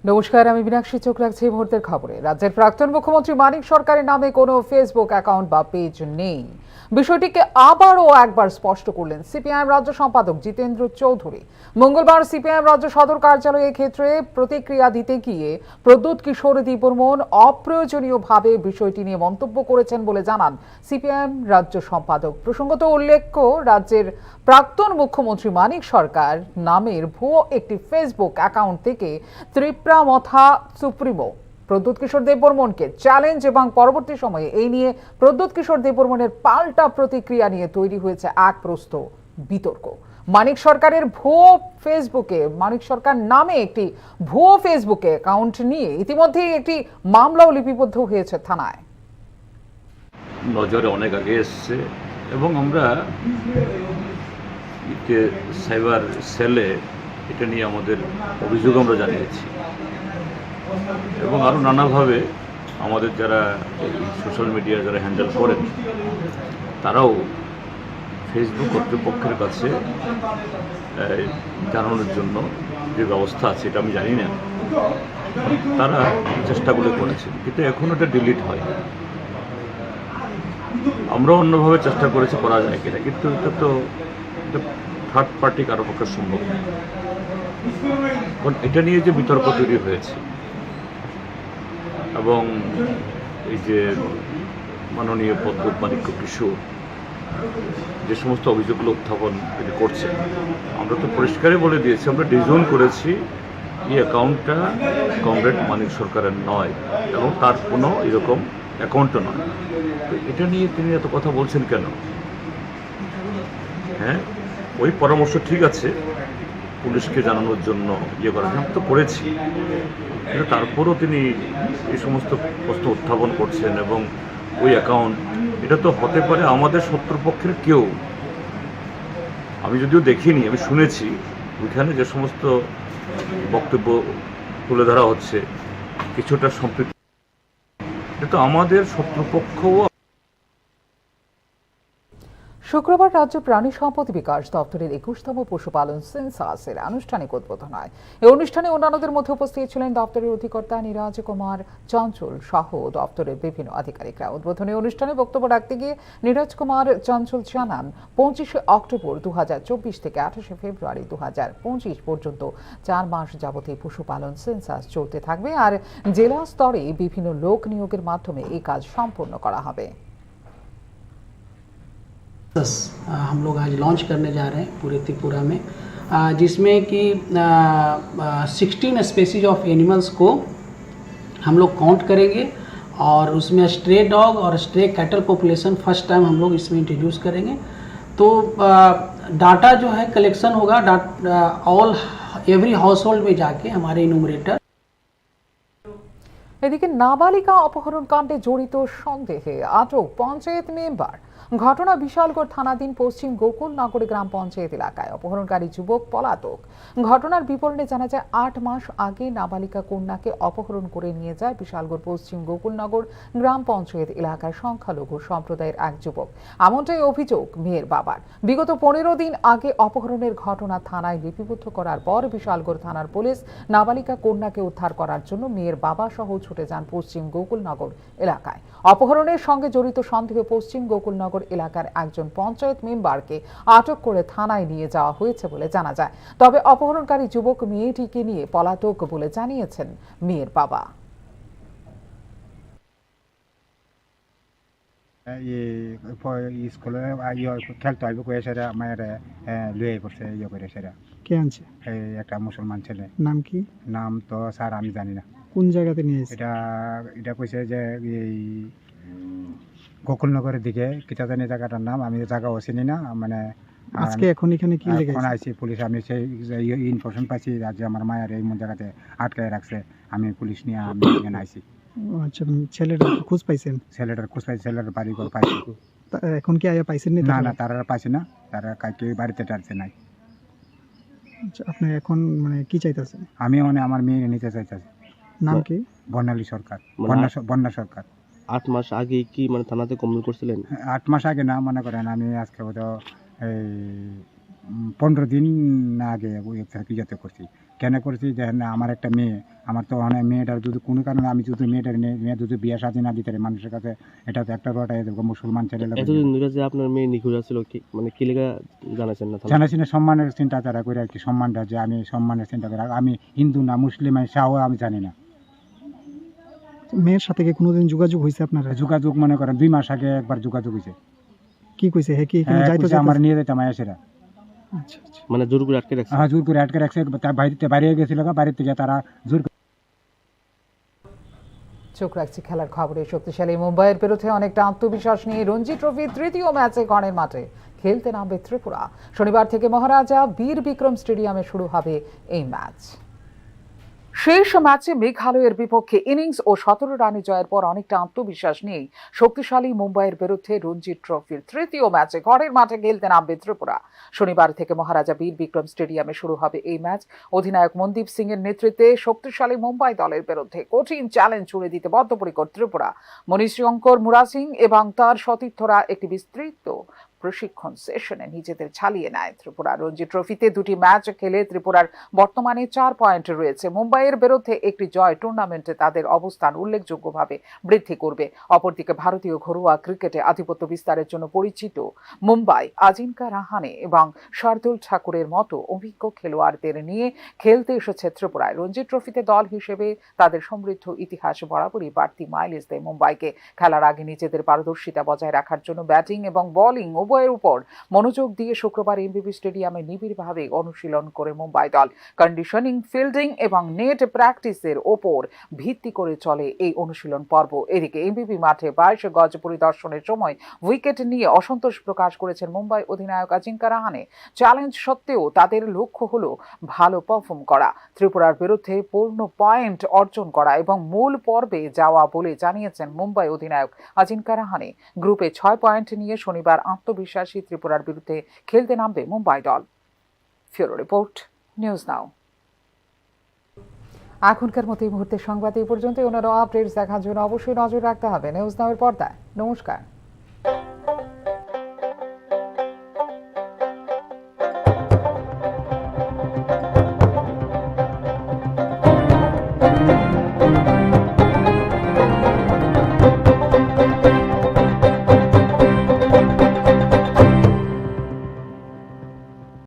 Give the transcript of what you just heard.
নমস্কার, আমি মীনাক্ষী চোখ রাখছি এই মুহূর্তের খবরে। রাজ্যের প্রাক্তন মুখ্যমন্ত্রী মানিক সরকারের নামে কোনো ফেসবুক অ্যাকাউন্ট বা পেজ নেই। বিষয়টিকে আবারও একবার স্পষ্ট করলেন সিপিআইএম রাজ্য সম্পাদক জিতেন্দ্র চৌধুরী। মঙ্গলবার সিপিআইএম রাজ্য সদর কার্যালয়ে ক্ষেত্রে প্রতিক্রিয়া দিতে গিয়ে প্রদ্যুৎ কিশোর দেববর্মন অপ্রয়োজনীয়ভাবে বিষয়টি নিয়ে মন্তব্য করেছেন বলে জানান সিপিআইএম রাজ্য সম্পাদক। প্রসঙ্গত উল্লেখ্য, রাজ্যের প্রাক্তন মুখ্যমন্ত্রী মানিক সরকার নামের ভুয়ো একটি ফেসবুক অ্যাকাউন্ট থেকে ত্রিপুরামথা সুপ্রিমো প্রদ্যুৎ কিশোর দেববর্মনকে চ্যালেঞ্জ এবং পরবর্তী সময়ে এই নিয়ে প্রদ্যুৎ কিশোর দেববর্মনের পাল্টা প্রতিক্রিয়া নিয়ে তৈরি হয়েছে এক প্রস্থ বিতর্ক। মানিক সরকারের ভুয়ো ফেসবুকে, মানিক সরকার নামে একটি ভুয়ো ফেসবুকে অ্যাকাউন্ট নিয়ে ইতিমধ্যেই একটি মামলাও লিপিবদ্ধ হয়েছে থানায়। নজরে অনেক আগে এসছে এবং আমরা সাইবার সেলে এটা নিয়ে আমাদের অভিযোগ আমরা জানিয়েছি এবং আরও নানাভাবে আমাদের যারা সোশ্যাল মিডিয়া যারা হ্যান্ডেল করেন তারাও ফেসবুক কর্তৃপক্ষের কাছে জানানোর জন্য যে ব্যবস্থা আছে এটা আমি জানি না, তারা চেষ্টাগুলো করেছেন কিন্তু এখন এটা ডিলিট হয়। আমরাও অন্যভাবে চেষ্টা করেছি করা যায় কিনা, কিন্তু এটা তো থার্ড পার্টি কারো পক্ষে সম্ভব না। কারণ এটা নিয়ে যে বিতর্ক তৈরি হয়েছে এবং এই যে মাননীয় প্রদ্যুৎ মানিক কিশোর যে সমস্ত অভিযোগগুলো উত্থাপন তিনি করছেন, আমরা তো পরিষ্কারই বলে দিয়েছি, আমরা ডিজোন করেছি এই অ্যাকাউন্টটা কমরেড মানিক সরকারের নয় এবং তার কোনো এরকম অ্যাকাউন্টও নয়। তো এটা নিয়ে তিনি এত কথা বলছেন কেন? হ্যাঁ, ওই পরামর্শ ঠিক আছে পুলিশকে জানানোর জন্য করার জন্য তো করেছি, কিন্তু তারপরও তিনি এই সমস্ত প্রশ্ন উত্থাপন করছেন এবং ওই অ্যাকাউন্ট এটা তো হতে পারে আমাদের শত্রুপক্ষের কেউ। আমি যদিও দেখিনি, আমি শুনেছি ওইখানে যে সমস্ত বক্তব্য তুলে ধরা হচ্ছে কিছুটা সম্পৃক্ত, এটা তো আমাদের শত্রুপক্ষও। শুক্রবার রাজ্য প্রাণী সম্পদ বিকাশ দপ্তরের 21তম পশুপালন সেন্সাসের আনুষ্ঠানিক উদ্বোধন হয়। এই অনুষ্ঠানে অন্যান্যদের মধ্যে উপস্থিত ছিলেন দপ্তরের অধিকর্তা নীরাজ কুমার চঞ্চল সহ দপ্তরের বিভিন্ন আধিকারিকরা। উদ্বোধনী অনুষ্ঠানে বক্তব্য রাখতে গিয়ে নীরাজ কুমার চঞ্চল জানান, 25শে অক্টোবর 2024 থেকে 28শে ফেব্রুয়ারি 2025 পর্যন্ত 4 মাস যাবত এই পশুপালন সেন্সাস চলতে থাকবে আর জেলা স্তরে বিভিন্ন লোক নিয়োগের মাধ্যমে এই কাজ সম্পন্ন করা হবে। हम लोग आज लॉन्च करने जा रहे हैं पूरे त्रिपुरा में, जिसमें कि 16 स्पेसीज ऑफ एनिमल्स को हम लोग काउंट करेंगे और उसमें स्ट्रे डॉग और stray cattle population first time हम लोग इसमें इंट्रोड्यूस करेंगे। तो डाटा जो है कलेक्शन होगा ऑल एवरी हाउस होल्ड में जाके हमारे इन्यूमरेटर। এদিকে নাবালিকা অপহরণ কাণ্ডে জড়িত সন্দেহে আটক পঞ্চায়েত মেম্বার। ঘটনা বিশালগড় থানাধীন পশ্চিম গোকুলনগর গ্রাম পঞ্চায়েত এলাকায়। অপহরণকারী যুবক পলাতক। ঘটনার বিবরণে জানা যায়, 8 মাস আগে নাবালিকা কন্যাকে অপহরণ করে নিয়ে যায় বিশালগড় পশ্চিম গোকুলনগর গ্রাম পঞ্চায়েত এলাকার সংখ্যালঘু সম্প্রদায়ের এক যুবক। এমনটাই অভিযোগ মেয়ের বাবার। বিগত 15 দিন আগে অপহরণের ঘটনা থানায় লিপিবদ্ধ করার পর বিশালগড় থানার পুলিশ নাবালিকা কন্যাকে উদ্ধার করার জন্য মেয়ের বাবা সহ ছুটে যান পশ্চিম গোকুলনগর এলাকায়। অপহরণের সঙ্গে জড়িত সন্দেহে পশ্চিম গোকুলনগর এলাকার একজন পঞ্চায়েত মেম্বারকে আটক করে থানায় নিয়ে যাওয়া হয়েছে বলে জানা যায়। তবে অপহরণকারী যুবক মেয়েটিকে নিয়ে পলাতক বলে জানিয়েছেন মেয়ের বাবা। স্কুলে খেলতে হবে কয়ে সেটা মায়ের লুয়ে করছে করে সেটা কে আনছে? একটা মুসলমান ছেলে। নাম কি? নাম তো স্যার আমি জানি না। কোন জায়গাতে নিয়ে এসেছে? এটা কইছে যে এই গোকুলনগরের দিকে কিতা জানি জায়গাটার নাম, আমি জায়গাও চিনি না। মানে আজকে এখন এখানে কি লেগেছে? এখন আইছি পুলিশ, আমি সেই ইনফরমেশন পাইছি যে আমার মায়ের এই জায়গাতে আটকায় রাখছে। আমি পুলিশ নিয়ে আমি এখানে আইছি। আচ্ছা, ছেলেটার খোঁজ পাইছেন? ছেলেটার খোঁজ পাইছি, ছেলেটার বাড়ি ঘর পাইছি। এখন কি আয়া পাইছেন? না না, তারা পাইছি না, তারা কাকে বাড়িতে টাড়ছে নাই। আচ্ছা, আপনি এখন মানে কি চাইতেছেন? আমি মানে আমার মেয়ে নিতে চাইতেছি। নাম কি? বর্ণালী সরকার, বন্যা সরকার। 8 মাস আগে কি মানে থানাতে কমপ্লেন করছিলেন? 8 মাস আগে না, মনে করেন আমি আজকে হয়তো এই 15 দিন আগে ওই ইয়েতে করছি। কেন করছি যে না আমার একটা মেয়ে, আমার তো অনেক মেয়েটার যদি কোনো কারণে আমি যদি মেয়ে যদি বিয়ে শাদী না দিতে পারি মানুষের কাছে, এটা তো একটা বড় মুসলমান ছেলে লোক এতদিন ধরে যে আপনার মেয়ে নিখোঁজ আছিল কি মানে কি লেগা জানাছেন না থানায়? জানাছি না, সম্মানের চিন্তাধারা করে আর কি, সম্মানটা যে আমি সম্মানের চিন্তা করে আমি হিন্দু না মুসলিম আমি শাহ আমি জানি না। মেয়ের সাথে কি কোনোদিন যোগাযোগ হয়েছে আপনার? যোগাযোগ মনে করেন 2 মাস আগে একবার যোগাযোগ হয়েছে। কি কইছে হে কি এখানে যাইতো কইছে আমার নিয়ে যেতাম আয়াসেরা। আচ্ছা আচ্ছা। মানে জোর করে আটকে রাখছে? হ্যাঁ জোর করে আটকে রাখছে, তার বাড়িতে বাইরে গেছিল, বাড়িতে গিয়ে তারা জোর চোখ রাখছি খেলার খবরে। শক্তিশালী মুম্বাইয়ের বিরুদ্ধে অনেকটা আত্মবিশ্বাস নিয়ে রঞ্জি ট্রফির তৃতীয় ম্যাচে গড়ের মাঠে খেলতে নামবে ত্রিপুরা। শনিবার থেকে মহারাজা বীর বিক্রম স্টেডিয়ামে শুরু হবে এই ম্যাচ। শেষ ম্যাচে মেঘালয়ের বিপক্ষে ইনিংস ও 17 রানে জয়ের পর অনেকটা আত্মবিশ্বাস নিয়ে শক্তিশালী মুম্বাইয়ের বিরুদ্ধে রঞ্জি ট্রফির তৃতীয় ম্যাচে ঘরের মাঠে খেলতে নামবে ত্রিপুরা। শনিবার থেকে মহারাজা বীর বিক্রম স্টেডিয়ামে শুরু হবে এই ম্যাচ। অধিনায়ক মনদীপ সিং এর নেতৃত্বে শক্তিশালী মুম্বাই দলের বিরুদ্ধে কঠিন চ্যালেঞ্জ ছুড়ে দিতে বদ্ধপরিকর ত্রিপুরা। মণিশঙ্কর মুরা সিং এবং তার সতীর্থরা একটি বিস্তৃত প্রশিক্ষণ সেশনে নিজেদের ছালিয়ে নেয়। ত্রিপুরা রঞ্জি ট্রফিতে 2টি ম্যাচ খেলে ত্রিপুরার বর্তমানে 4 পয়েন্ট রয়েছে। মুম্বাইয়ের বিরুদ্ধে একটি জয় টুর্নামেন্টে তাদের অবস্থান উল্লেখযোগ্যভাবে বৃদ্ধি করবে। অপরদিকে ভারতীয় ঘরোয়া ক্রিকেটে আধিপত্য বিস্তারের জন্য পরিচিত মুম্বাই আজিঙ্কা রাহানে এবং শার্দুল ঠাকুরের মতো অভিজ্ঞ খেলোয়াড়দের নিয়ে খেলতে এসেছে ত্রিপুরায়। রঞ্জি ট্রফিতে দল হিসেবে তাদের সমৃদ্ধ ইতিহাস বরাবরই বাড়তি মাইলেজ দেয় মুম্বাইকে। খেলার আগে নিজেদের পারদর্শিতা বজায় রাখার জন্য ব্যাটিং এবং বোলিং উভয়ের উপর মনোযোগ দিয়ে শুক্রবার এমবিবি স্টেডিয়ামে নিবিড়ভাবে অনুশীলন করে মুম্বাই দল। কন্ডিশনিং, ফিল্ডিং এবং নেট প্র্যাকটিসের ওপর ভিত্তি করে চলে এই অনুশীলন পর্ব। এদিকে এমবিবি মাঠে 22 গজ পরিদর্শনের সময় উইকেট নিয়ে অসন্তোষ প্রকাশ করেছেন মুম্বাই অধিনায়ক আজিঙ্কা রাহানে। চ্যালেঞ্জ সত্ত্বেও তাদের লক্ষ্য হলো ভালো পারফর্ম করা, ত্রিপুরার বিরুদ্ধে পূর্ণ পয়েন্ট অর্জন করা এবং মূল পর্বে যাওয়া বলে জানিয়েছেন মুম্বাই অধিনায়ক আজিঙ্কা রাহানে। গ্রুপে 6 পয়েন্ট নিয়ে শনিবার আত্মবিশ্বাসী ত্রিপুরার বিরুদ্ধে খেলতে নামবে মুম্বাই দল। ফিউরো রিপোর্ট, নিউজ নাও। এখনকার মতো এই মুহূর্তের সংবাদ এই পর্যন্ত। অন্যান্য আপডেটস দেখার জন্য অবশ্যই নজর রাখতে হবে নিউজ নাওয়ের পর্দায়। নমস্কার।